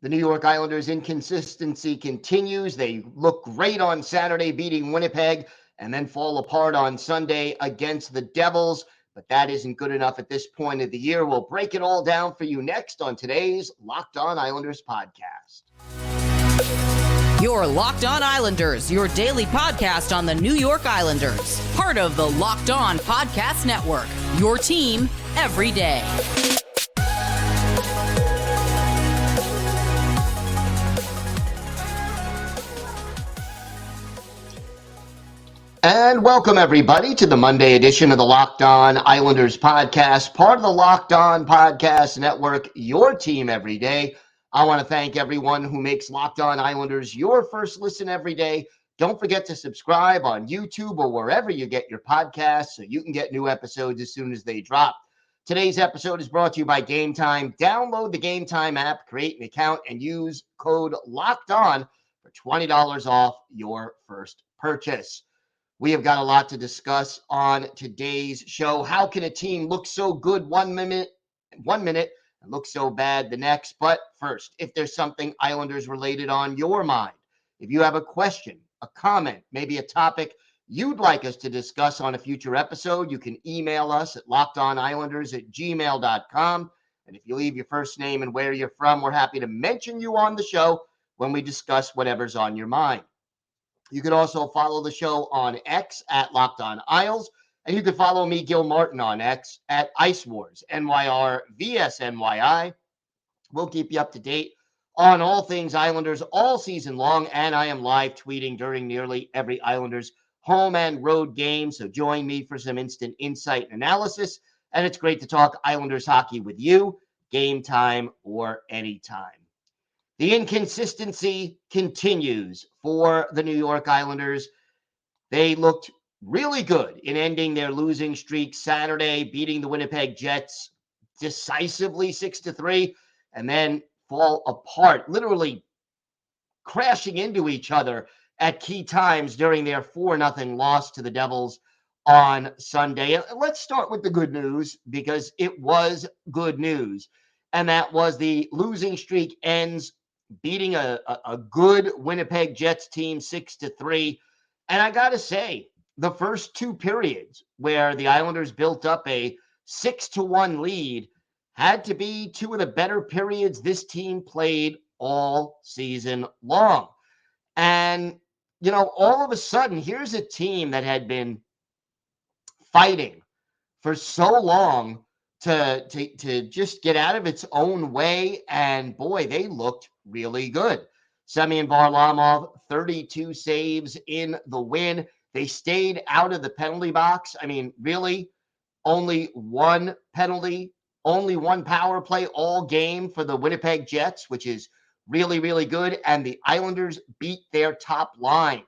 The New York Islanders' inconsistency continues. They look great on Saturday, beating Winnipeg, and then fall apart on Sunday against the Devils. But that isn't good enough at this point of the year. We'll break it all down for you next on today's Locked On Islanders podcast. Your Locked On Islanders, your daily podcast on the New York Islanders. Part of the Locked On Podcast Network, your team every day. And welcome, everybody, to the Monday edition of the Locked On Islanders podcast, part of the Locked On Podcast Network, your team every day. I want to thank everyone who makes Locked On Islanders your first listen every day. Don't forget to subscribe on YouTube or wherever you get your podcasts so you can get new episodes as soon as they drop. Today's episode is brought to you by Game Time. Download the Game Time app, create an account, and use code LOCKEDON for $20 off your first purchase. We have got a lot to discuss on today's show. How can a team look so good one minute, and look so bad the next? But first, if there's something Islanders related on your mind, if you have a question, a comment, maybe a topic you'd like us to discuss on a future episode, you can email us at lockedonislanders@gmail.com. And if you leave your first name and where you're from, we're happy to mention you on the show when we discuss whatever's on your mind. You can also follow the show on X at Locked On Isles, and you can follow me, Gil Martin, on X at Ice Wars, NYRVSNYI. We'll keep you up to date on all things Islanders all season long, and I am live tweeting during nearly every Islanders home and road game, so join me for some instant insight and analysis, and it's great to talk Islanders hockey with you, game time or anytime. The inconsistency continues for the New York Islanders. They looked really good in ending their losing streak Saturday, beating the Winnipeg Jets decisively 6-3, and then fall apart, literally crashing into each other at key times during their 4-0 loss to the Devils on Sunday. And let's start with the good news, because it was good news, and that was the losing streak ends beating a good Winnipeg Jets team 6-3. And I got to say, the first two periods where the Islanders built up a 6-1 lead had to be two of the better periods this team played all season long. And, you know, all of a sudden, here's a team that had been fighting for so long to just get out of its own way. And boy, they looked really good. Semyon Varlamov, 32 saves in the win. They stayed out of the penalty box. I mean, really, only one penalty, only one power play all game for the Winnipeg Jets, which is really, really good. And the Islanders beat their top line.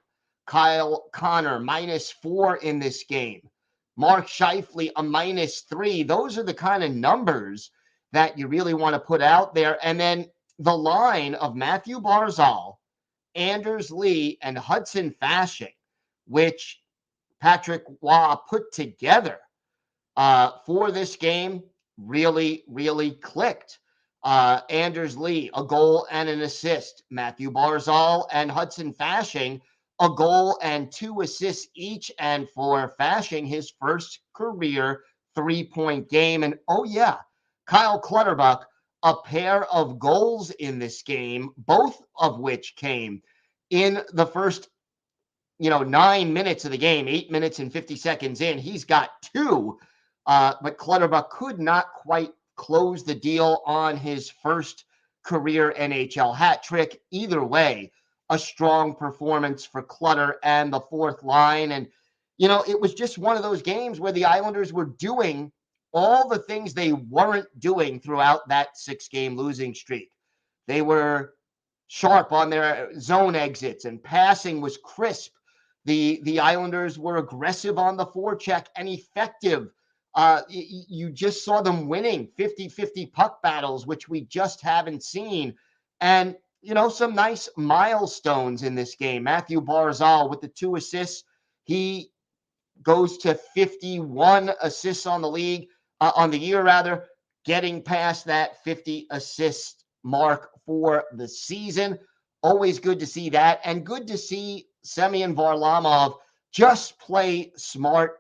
Kyle Connor, -4 in this game. Mark Scheifele, a -3. Those are the kind of numbers that you really want to put out there. And then the line of Matthew Barzal, Anders Lee, and Hudson Fasching, which Patrick Waugh put together for this game, really, really clicked. Anders Lee, a goal and an assist. Matthew Barzal and Hudson Fasching, a goal and 2 assists each, and for Fasching, his first career 3-point game. And oh yeah, Kyle Clutterbuck, a pair of goals in this game, both of which came in the first 9 minutes of the game, 8 minutes and 50 seconds in. He's got 2, but Clutterbuck could not quite close the deal on his first career NHL hat trick. Either way, a strong performance for Clutter and the fourth line. And, it was just one of those games where the Islanders were doing all the things they weren't doing throughout that 6-game losing streak. They were sharp on their zone exits, and passing was crisp. The Islanders were aggressive on the forecheck and effective. You just saw them winning 50-50 puck battles, which we just haven't seen. And some nice milestones in this game. Matthew Barzal with the 2 assists. He goes to 51 assists on the league, on the year rather, getting past that 50 assist mark for the season. Always good to see that, and good to see Semyon Varlamov just play smart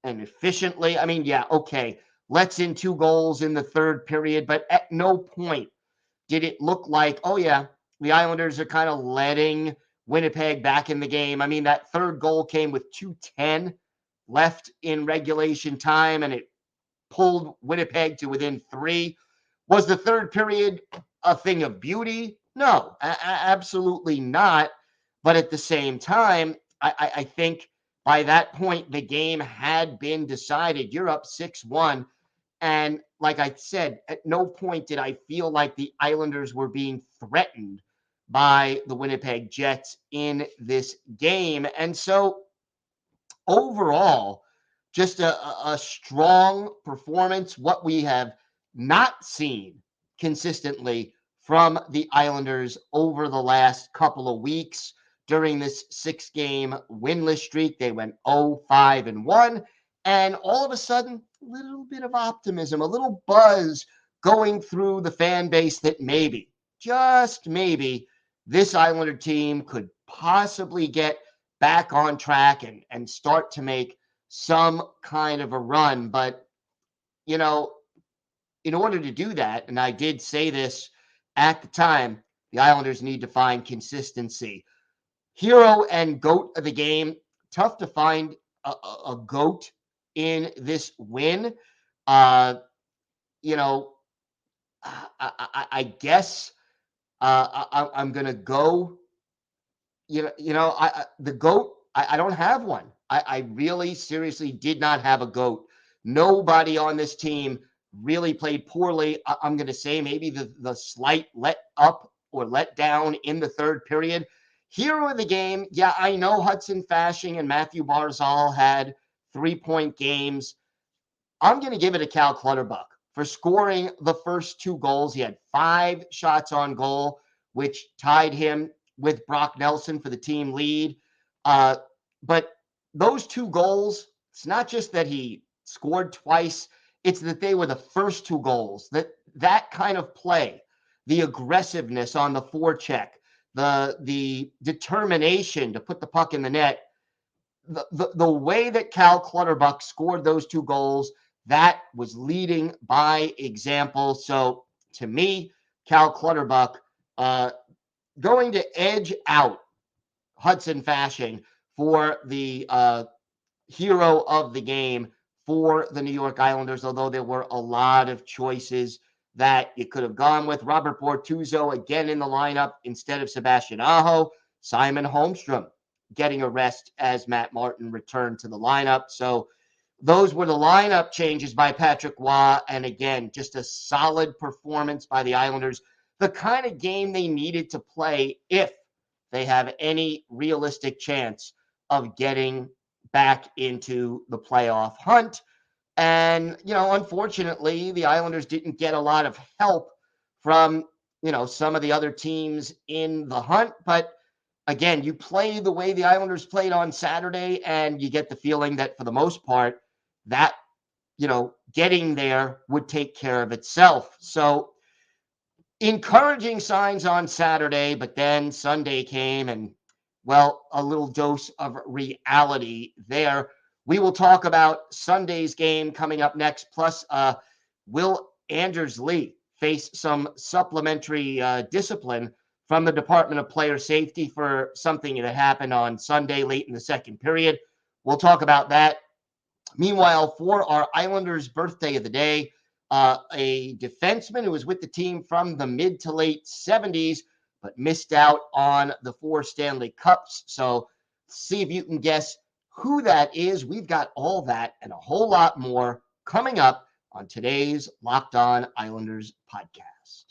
and efficiently. I mean, yeah, okay, lets in 2 goals in the third period, but at no point did it look like, oh yeah, the Islanders are kind of letting Winnipeg back in the game. I mean, that third goal came with 2:10 left in regulation time, and it pulled Winnipeg to within 3. Was the third period a thing of beauty? No, absolutely not. But at the same time, I think by that point, the game had been decided. You're up 6-1. And like I said, at no point did I feel like the Islanders were being threatened by the Winnipeg Jets in this game. And so overall, just a strong performance, what we have not seen consistently from the Islanders over the last couple of weeks. During this 6-game winless streak, they went 0-5-1. And all of a sudden, a little bit of optimism, a little buzz going through the fan base that maybe, just maybe, this Islander team could possibly get back on track and start to make some kind of a run. But, you know, in order to do that, and I did say this at the time, the Islanders need to find consistency. Hero and GOAT of the game, tough to find a GOAT in this win. You know, I guess I'm going to go, the GOAT, I don't have one. I really seriously did not have a GOAT. Nobody on this team really played poorly. I'm going to say maybe the slight let up or let down in the third period. Hero of the game, yeah, I know Hudson Fasching and Matthew Barzal had 3-point games. I'm going to give it to Cal Clutterbuck for scoring the first 2 goals. He had 5 shots on goal, which tied him with Brock Nelson for the team lead. But those 2 goals, it's not just that he scored twice, it's that they were the first 2 goals. That kind of play, the aggressiveness on the forecheck, the determination to put the puck in the net, the way that Cal Clutterbuck scored those 2 goals, that was leading by example. So to me, Cal Clutterbuck going to edge out Hudson Fasching for the hero of the game for the New York Islanders, although there were a lot of choices that you could have gone with. Robert Bortuzzo again in the lineup instead of Sebastian Aho. Simon Holmstrom getting a rest as Matt Martin returned to the lineup. So those were the lineup changes by Patrick Roy. And again, just a solid performance by the Islanders. The kind of game they needed to play if they have any realistic chance of getting back into the playoff hunt. And, unfortunately, the Islanders didn't get a lot of help from, some of the other teams in the hunt. But again, you play the way the Islanders played on Saturday, and you get the feeling that for the most part, that, getting there would take care of itself. So encouraging signs on Saturday, but then Sunday came and, well, a little dose of reality there. We will talk about Sunday's game coming up next. Plus, will Anders Lee face some supplementary discipline from the Department of Player Safety for something that happened on Sunday late in the second period? We'll talk about that. Meanwhile, for our Islanders' birthday of the day, a defenseman who was with the team from the mid to late 70s, but missed out on the 4 Stanley Cups. So see if you can guess who that is. We've got all that and a whole lot more coming up on today's Locked On Islanders podcast.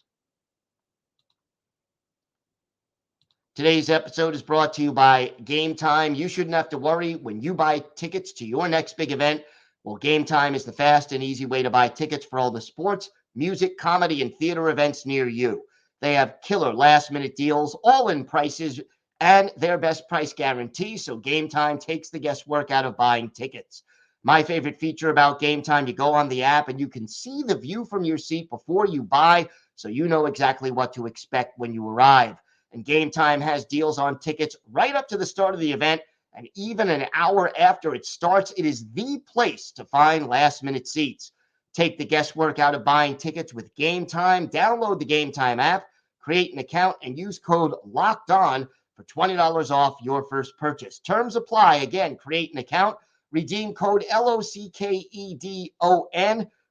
Today's episode is brought to you by Game Time. You shouldn't have to worry when you buy tickets to your next big event. Well, Game Time is the fast and easy way to buy tickets for all the sports, music, comedy, and theater events near you. They have killer last-minute deals, all-in prices, and their best price guarantee, so Game Time takes the guesswork out of buying tickets. My favorite feature about Game Time, you go on the app and you can see the view from your seat before you buy, so you know exactly what to expect when you arrive. And Game Time has deals on tickets right up to the start of the event, and even an hour after it starts. It is the place to find last-minute seats. Take the guesswork out of buying tickets with Game Time. Download the Game Time app, create an account, and use code LOCKEDON for $20 off your first purchase. Terms apply. Again, create an account, redeem code LOCKEDON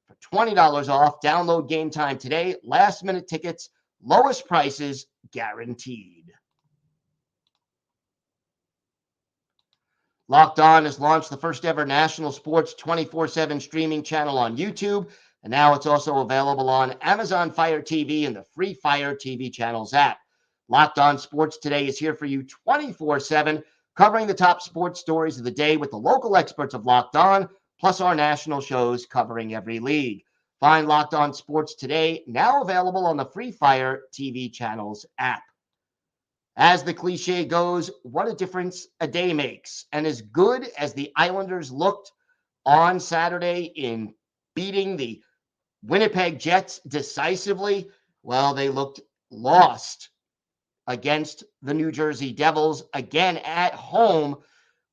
for $20 off. Download Game Time today. Last-minute tickets, lowest prices guaranteed. Locked On has launched the first ever national sports 24/7 streaming channel on YouTube, and now it's also available on Amazon Fire TV and the free Fire TV channels app. Locked On Sports Today is here for you 24/7, covering the top sports stories of the day with the local experts of Locked On, plus our national shows covering every league. Find Locked On Sports Today, now available on the free Fire TV channels app. As the cliche goes, what a difference a day makes. And as good as the Islanders looked on Saturday in beating the Winnipeg Jets decisively, well, they looked lost against the New Jersey Devils again at home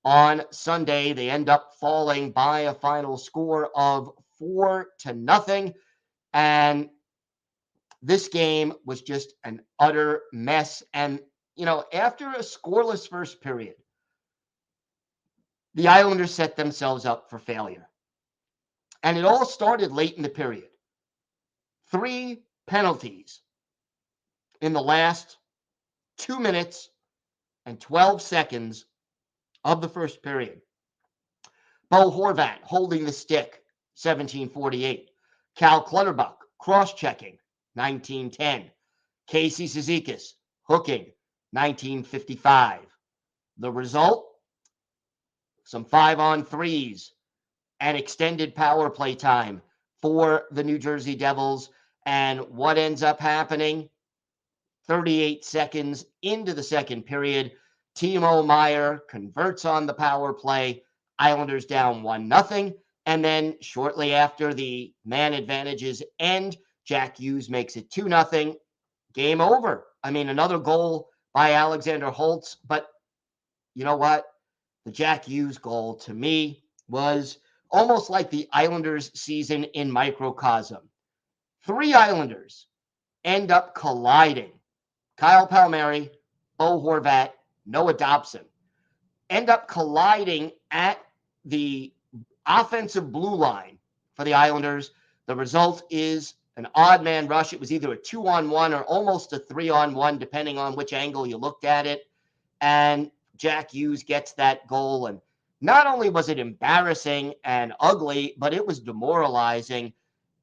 on Sunday. They end up falling by a final score of 4-0. And this game was just an utter mess. And after a scoreless first period, the Islanders set themselves up for failure. And it all started late in the period. 3 penalties in the last 2 minutes and 12 seconds of the first period. Bo Horvat holding the stick, 17:48. Cal Clutterbuck cross-checking, 19:10. Casey Cizikas hooking, 19:55. The result? Some 5-on-3s and extended power play time for the New Jersey Devils. And what ends up happening? 38 seconds into the second period, Timo Meier converts on the power play. Islanders down 1-0. And then shortly after the man advantages end, Jack Hughes makes it 2-0. Game over. I mean, another goal by Alexander Holtz. But you know what? The Jack Hughes goal, to me, was almost like the Islanders season in microcosm. 3 Islanders end up colliding. Kyle Palmieri, Bo Horvat, Noah Dobson end up colliding at the offensive blue line for the Islanders. The result is an odd man rush. It was either a 2-on-1 or almost a 3-on-1, depending on which angle you looked at it. And Jack Hughes gets that goal. And not only was it embarrassing and ugly, but it was demoralizing.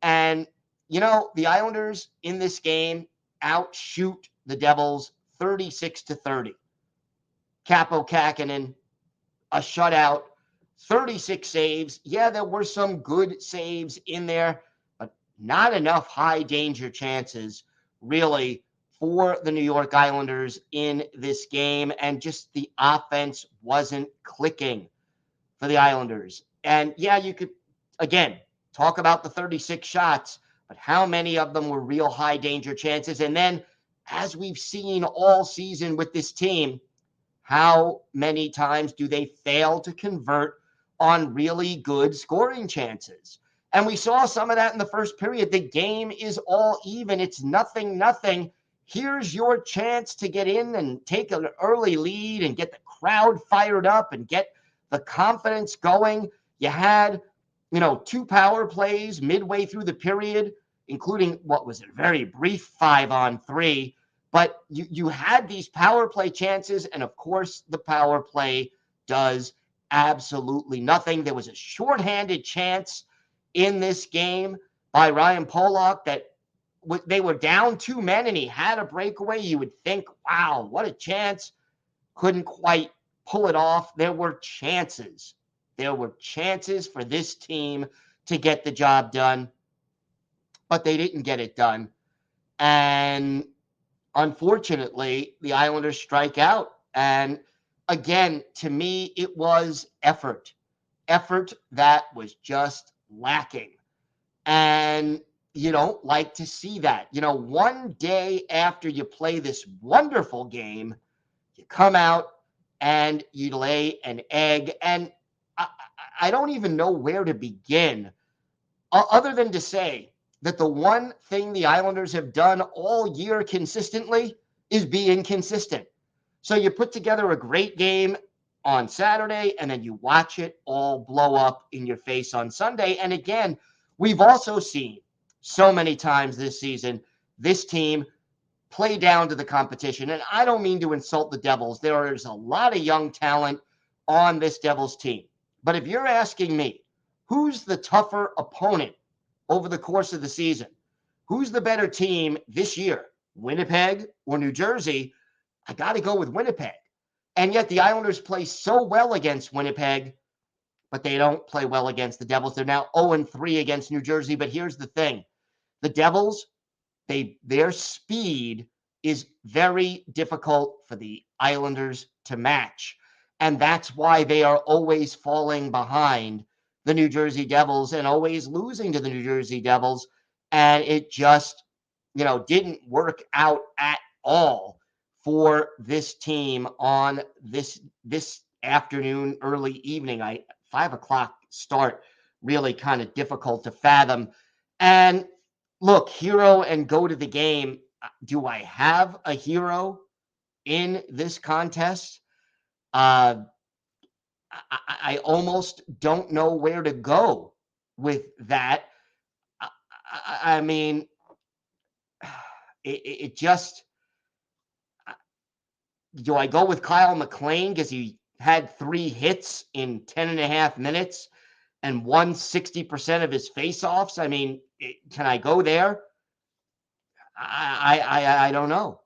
And, the Islanders in this game outshoot the Devils 36-30. Kaapo Kähkönen, a shutout, 36 saves. Yeah, there were some good saves in there, but not enough high danger chances, really, for the New York Islanders in this game. And just the offense wasn't clicking for the Islanders. And yeah, you could, again, talk about the 36 shots, but how many of them were real high danger chances? And then, as we've seen all season with this team, how many times do they fail to convert on really good scoring chances? And we saw some of that in the first period. The game is all even. It's 0-0. Here's your chance to get in and take an early lead and get the crowd fired up and get the confidence going. You had, 2 power plays midway through the period, including what was a very brief 5-on-3. But you had these power play chances, and of course, the power play does absolutely nothing. There was a shorthanded chance in this game by Ryan Pollock that they were down 2 men, and he had a breakaway. You would think, wow, what a chance. Couldn't quite pull it off. There were chances. There were chances for this team to get the job done, but they didn't get it done. And unfortunately, the Islanders strike out. And again, to me, it was effort that was just lacking. And you don't like to see that. One day after you play this wonderful game, you come out and you lay an egg. And I don't even know where to begin other than to say that the one thing the Islanders have done all year consistently is be inconsistent. So you put together a great game on Saturday, and then you watch it all blow up in your face on Sunday. And again, we've also seen so many times this season this team play down to the competition. And I don't mean to insult the Devils. There is a lot of young talent on this Devils team. But if you're asking me, who's the tougher opponent over the course of the season? Who's the better team this year, Winnipeg or New Jersey? I got to go with Winnipeg. And yet the Islanders play so well against Winnipeg, but they don't play well against the Devils. They're now 0-3 against New Jersey. But here's the thing. The Devils, their speed is very difficult for the Islanders to match. And that's why they are always falling behind the New Jersey Devils and always losing to the New Jersey Devils. And it just, didn't work out at all for this team on this afternoon, early evening. 5 o'clock start, really kind of difficult to fathom. And look, hero and go to the game. Do I have a hero in this contest? I almost don't know where to go with that. I mean, it just, do I go with Kyle McLean because he had 3 hits in 10 and a half minutes and won 60% of his faceoffs? I mean, can I go there? I don't know.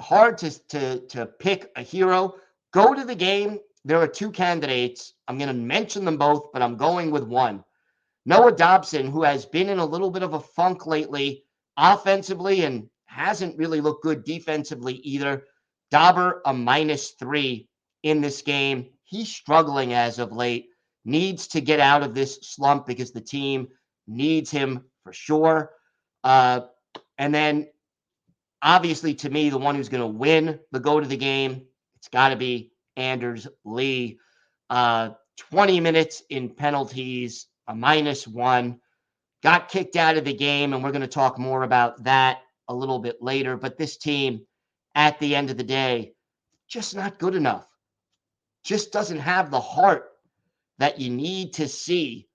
Hard to pick a hero. Go to the game. There are 2 candidates. I'm going to mention them both, but I'm going with one. Noah Dobson, who has been in a little bit of a funk lately offensively and hasn't really looked good defensively either. Dauber, a -3 in this game. He's struggling as of late. Needs to get out of this slump because the team needs him for sure. And then, obviously, to me, the one who's going to win the go to the game, it's got to be Anders Lee. 20 minutes in penalties, a -1. Got kicked out of the game, and we're going to talk more about that a little bit later. But this team, at the end of the day, just not good enough. Just doesn't have the heart that you need to see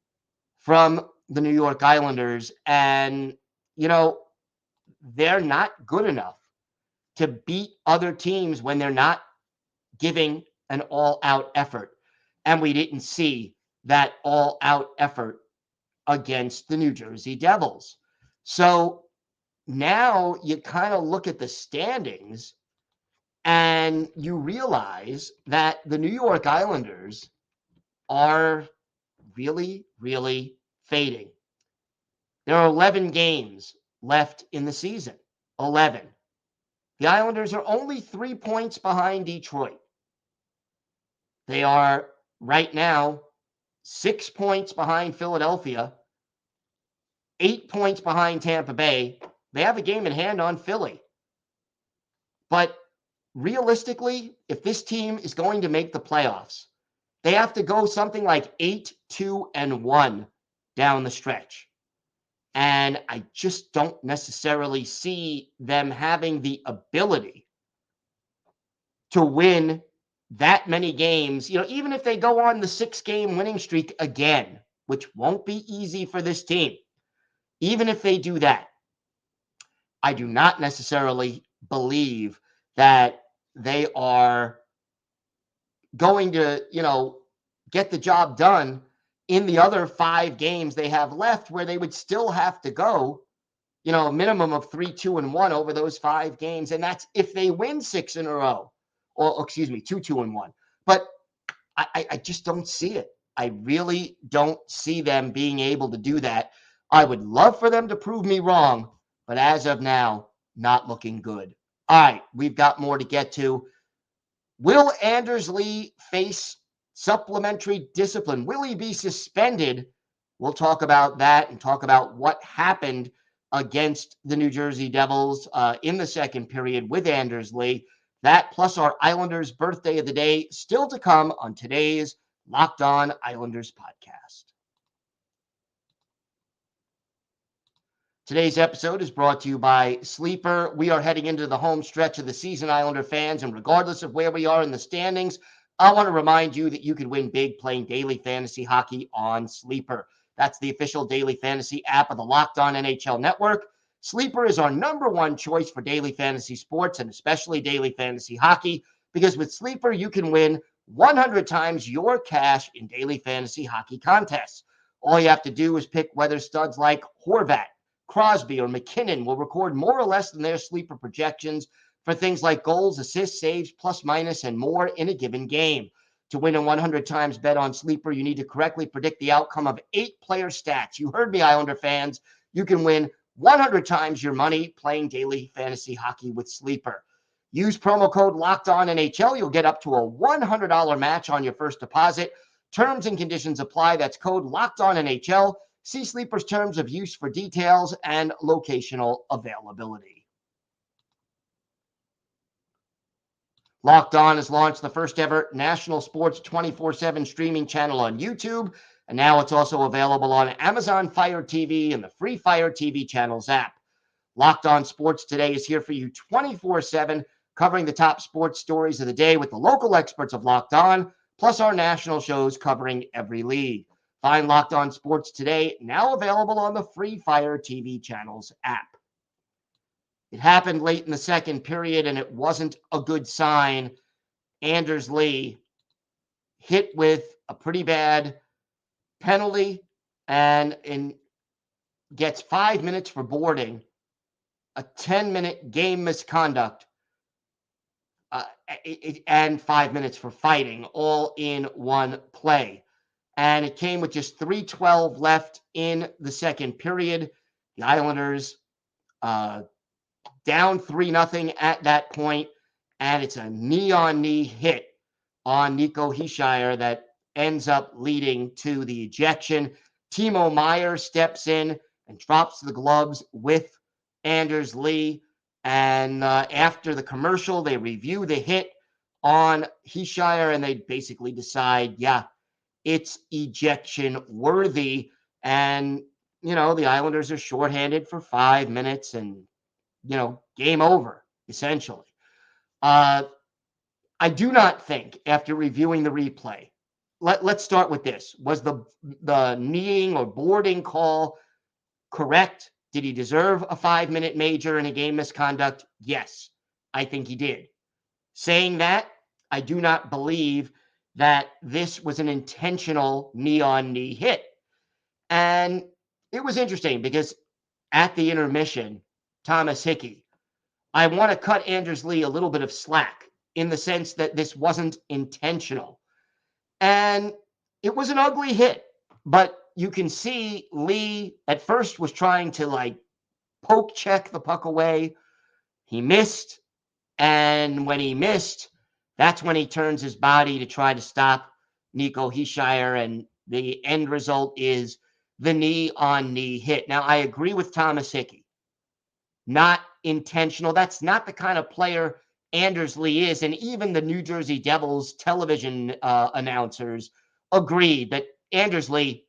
from the New York Islanders. And, they're not good enough to beat other teams when they're not giving an all-out effort. And we didn't see that all-out effort against the New Jersey Devils. So now you kind of look at the standings and you realize that the New York Islanders are really, really fading. There are 11 games left in the season. 11. The Islanders are only 3 points behind Detroit. They are right now 6 points behind Philadelphia, 8 points behind Tampa Bay. They have a game in hand on Philly. But realistically, if this team is going to make the playoffs, they have to go something like 8-2-1 down the stretch. And I just don't necessarily see them having the ability to win that many games. Even if they go on the 6-game winning streak again, which won't be easy for this team, even if they do that, I do not necessarily believe that they are going to, get the job done in the other 5 games they have left, where they would still have to go, a minimum of 3-2-1 over those 5 games. And that's if they win 6 in a row, or 2-2-1. But I just don't see it. I really don't see them being able to do that. I would love for them to prove me wrong, but as of now, not looking good. All right, we've got more to get to. Will Anders Lee face supplementary discipline? Will he be suspended We'll talk about that and talk about what happened against the New Jersey Devils in the second period with Anders Lee. That plus our Islanders birthday of the day still to come on today's Locked On Islanders podcast. Today's episode is brought to you by Sleeper. We are heading into the home stretch of the season, Islander fans, and regardless of where we are in the standings, I want to remind you that you can win big playing daily fantasy hockey on Sleeper. That's the official daily fantasy app of the Locked On NHL Network. Sleeper is our number one choice for daily fantasy sports and especially daily fantasy hockey, because with Sleeper, you can win 100 times your cash in daily fantasy hockey contests. All you have to do is pick whether studs like Horvat, Crosby, or McKinnon will record more or less than their sleeper projections for things like goals, assists, saves, plus, minus, and more in a given game. To win a 100 times bet on Sleeper, you need to correctly predict the outcome of 8 player stats. You heard me, Islander fans. You can win 100 times your money playing daily fantasy hockey with Sleeper. Use promo code LOCKEDONNHL. You'll get up to a $100 match on your first deposit. Terms and conditions apply. That's code LOCKEDONNHL. See Sleeper's terms of use for details and locational availability. Locked On has launched the first ever national sports 24/7 streaming channel on YouTube, and now it's also available on Amazon Fire TV and the free Fire TV channels app. Locked On Sports Today is here for you 24/7, covering the top sports stories of the day with the local experts of Locked On, plus our national shows covering every league. Find Locked On Sports Today, now available on the free Fire TV channels app. It happened late in the second period, and it wasn't a good sign. Anders Lee hit with a pretty bad penalty and gets 5 minutes for boarding, a 10-minute game misconduct, and 5 minutes for fighting, all in one play. And it came with just 3:12 left in the second period. The Islanders down 3-0 at that point, and it's a knee-on-knee hit on Nico Hischier that ends up leading to the ejection. Timo Meier steps in and drops the gloves with Anders Lee, and after the commercial, they review the hit on Hischier, and they basically decide, yeah, it's ejection worthy. And, the Islanders are shorthanded for 5 minutes and, game over, essentially. I do not think, after reviewing the replay, let's start with this. Was the kneeing or boarding call correct? Did he deserve a 5-minute major in a game misconduct? Yes, I think he did. Saying that, I do not believe that this was an intentional knee-on-knee hit. And it was interesting because at the intermission, Thomas Hickey, I want to cut Anders Lee a little bit of slack in the sense that this wasn't intentional. And it was an ugly hit, but you can see Lee at first was trying to poke check the puck away. He missed. And when he missed, that's when he turns his body to try to stop Nico Hischier, and the end result is the knee-on-knee hit. Now, I agree with Thomas Hickey. Not intentional. That's not the kind of player Anders Lee is, and even the New Jersey Devils television announcers agreed that Anders Lee,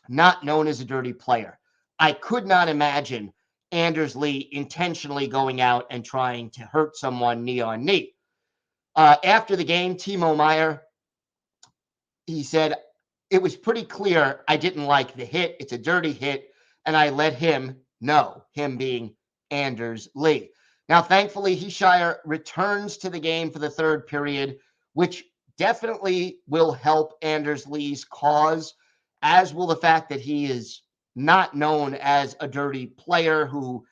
not known as a dirty player. I could not imagine Anders Lee intentionally going out and trying to hurt someone knee-on-knee. After the game, Timo Meier, he said, it was pretty clear I didn't like the hit. It's a dirty hit, and I let him know, him being Anders Lee. Now, thankfully, Hischier returns to the game for the third period, which definitely will help Anders Lee's cause, as will the fact that he is not known as a dirty player who,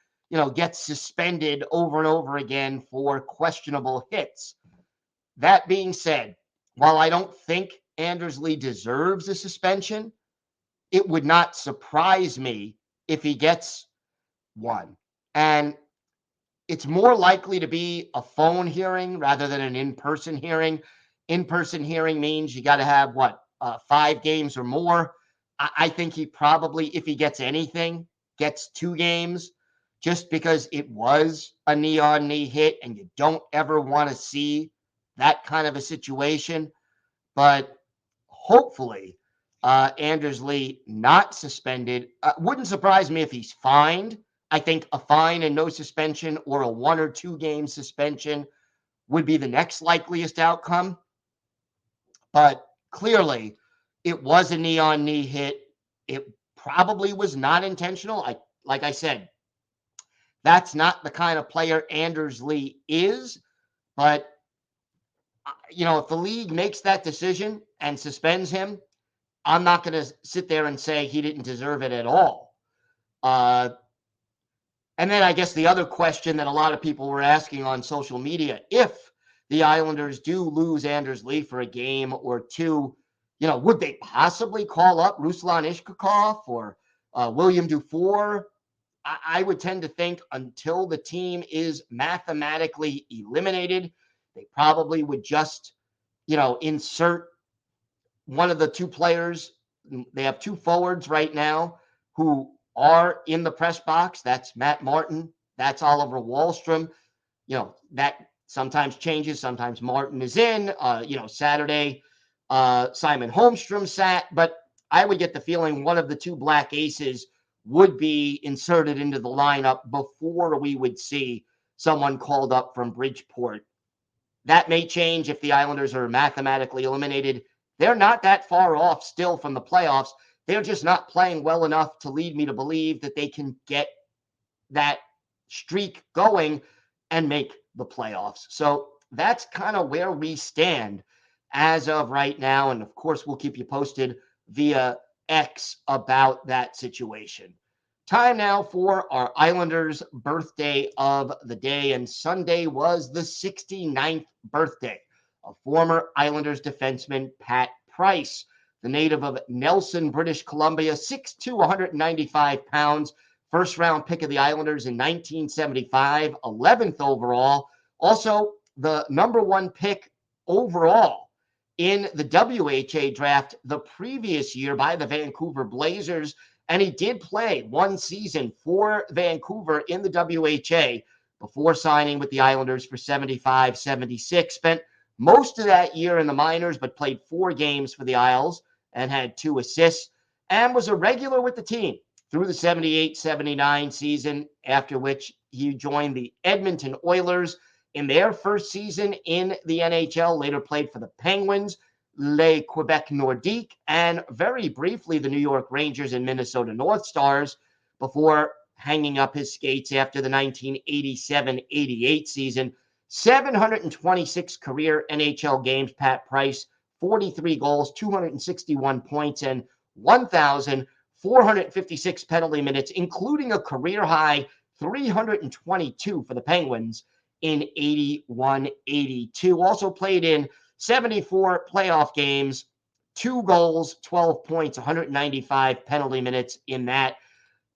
gets suspended over and over again for questionable hits. That being said, while I don't think Anders Lee deserves a suspension, it would not surprise me if he gets one. And it's more likely to be a phone hearing rather than an in-person hearing. In-person hearing means you got to have 5 games or more I think he probably, if he gets anything, gets 2 games, just because it was a knee-on-knee hit, and you don't ever want to see that kind of a situation. But hopefully, Anders Lee not suspended. Wouldn't surprise me if he's fined. I think a fine and no suspension, or a 1 or 2 game suspension, would be the next likeliest outcome. But clearly, it was a knee-on-knee hit. It probably was not intentional. Like I said, that's not the kind of player Anders Lee is. But if the league makes that decision and suspends him, I'm not going to sit there and say he didn't deserve it at all. And then I guess the other question that a lot of people were asking on social media, if the Islanders do lose Anders Lee for a game or 2, would they possibly call up Ruslan Ishkakov or William Dufour? I would tend to think until the team is mathematically eliminated, they probably would just, insert one of the 2 players. They have 2 forwards right now who are in the press box. That's Matt Martin. That's Oliver Wahlstrom. That sometimes changes. Sometimes Martin is in. Saturday, Simon Holmstrom sat. But I would get the feeling one of the 2 black aces would be inserted into the lineup before we would see someone called up from Bridgeport. That may change if the Islanders are mathematically eliminated. They're not that far off still from the playoffs. They're just not playing well enough to lead me to believe that they can get that streak going and make the playoffs. So that's kind of where we stand as of right now. And of course, we'll keep you posted via X about that situation. Time now for our Islanders birthday of the day. And Sunday was the 69th birthday of former Islanders defenseman Pat Price, the native of Nelson, British Columbia, 6'2", 195 pounds, first-round pick of the Islanders in 1975, 11th overall. Also, the number 1 pick overall in the WHA draft the previous year by the Vancouver Blazers. And he did play 1 season for Vancouver in the WHA before signing with the Islanders for 75-76. Spent most of that year in the minors, but played 4 games for the Isles and had 2 assists, and was a regular with the team through the 78-79 season, after which he joined the Edmonton Oilers in their first season in the NHL, later played for the Penguins, Les Quebec Nordiques, and very briefly the New York Rangers and Minnesota North Stars before hanging up his skates after the 1987-88 season. 726 career NHL games, Pat Price, 43 goals, 261 points, and 1,456 penalty minutes, including a career high 322 for the Penguins in 81-82. Also played in 74 playoff games, 2 goals, 12 points, 195 penalty minutes in that.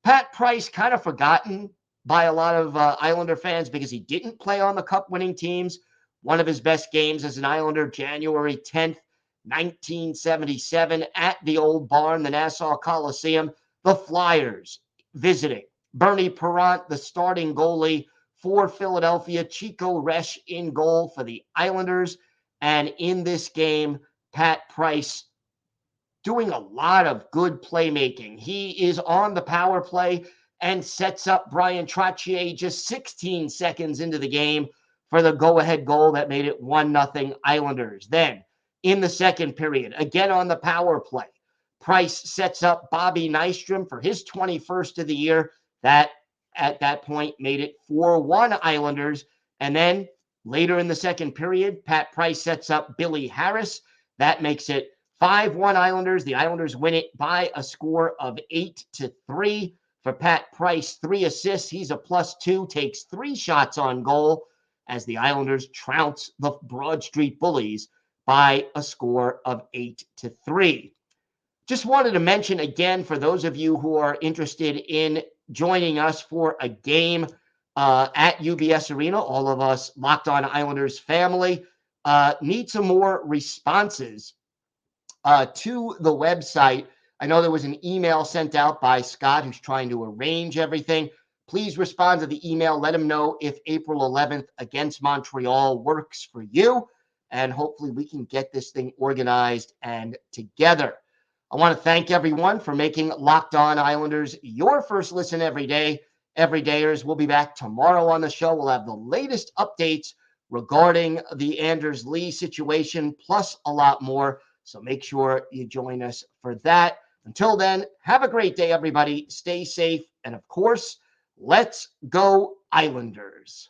Pat Price kind of forgotten by a lot of Islander fans because he didn't play on the cup-winning teams. One of his best games as an Islander, January 10th, 1977, at the Old Barn, the Nassau Coliseum. The Flyers visiting. Bernie Parent, the starting goalie for Philadelphia. Chico Resch in goal for the Islanders. And in this game, Pat Price doing a lot of good playmaking. He is on the power play and sets up Brian Trottier just 16 seconds into the game for the go-ahead goal that made it 1-0 Islanders. Then, in the second period, again on the power play, Price sets up Bobby Nystrom for his 21st of the year. That, at that point, made it 4-1 Islanders. And then, later in the second period, Pat Price sets up Billy Harris. That makes it 5-1 Islanders. The Islanders win it by a score of 8-3. For Pat Price, 3 assists. He's a +2, takes 3 shots on goal as the Islanders trounce the Broad Street Bullies by a score of 8-3. Just wanted to mention again, for those of you who are interested in joining us for a game at UBS Arena, all of us Locked On Islanders family need some more responses to the website I know there was an email sent out by Scott who's trying to arrange everything. Please respond to the email. Let him know if April 11th against Montreal works for you. And hopefully we can get this thing organized and together. I want to thank everyone for making Locked On Islanders your first listen every day. Everydayers, we'll be back tomorrow on the show. We'll have the latest updates regarding the Anders Lee situation, plus a lot more. So make sure you join us for that. Until then, have a great day, everybody. Stay safe. And of course, let's go Islanders.